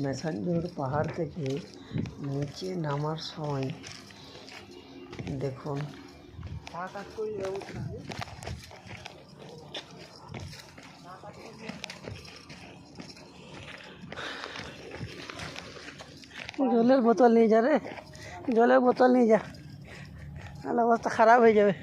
মেসাঞ্জোর পাহাড় থেকে নিচে নামার সময় দেখুন জলের বোতল নিয়ে যা রে, জলের বোতল নিয়ে যা, তাহলে অবস্থা খারাপ হয়ে যাবে।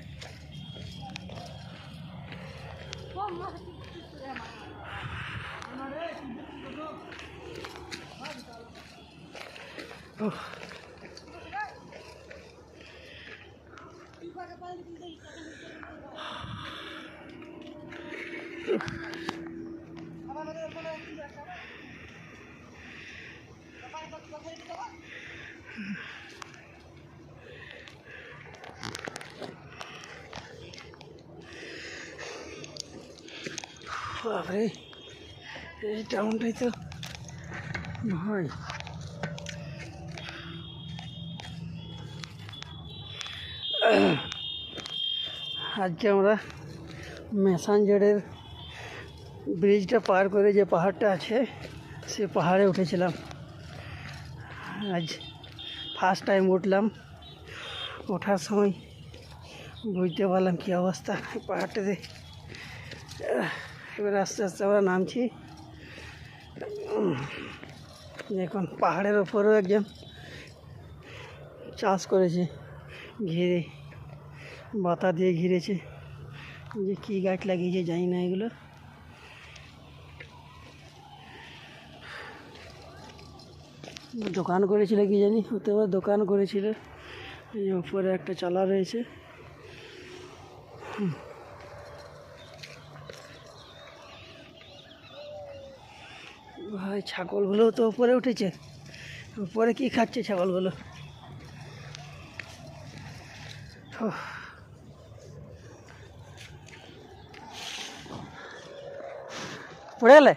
বাপরে, এই টাউনটাই তো ভয়। আজকে আমরা মেসাঞ্জরের ব্রিজটা পার করে যে পাহাড়টা আছে সে পাহাড়ে উঠেছিলাম। আজ ফার্স্ট টাইম উঠলাম। ওঠার সময় বুঝতে পারলাম কী অবস্থা পাহাড়টাতে। এবার আস্তে আস্তে আমরা নামছি। এখন পাহাড়ের ওপরেও একজন চাষ করেছে, ঘিরে বাতা দিয়ে ঘিরেছে। যে কী গাছ লাগিয়েছে জানি না, এগুলো দোকান করেছিল কি জানি, হতে পারে দোকান করেছিল। উপরে একটা চালা রয়েছে। ভাই ছাগলগুলো তো উপরে উঠেছে, উপরে কি খাচ্ছে ছাগলগুলো। পড়ে গেলে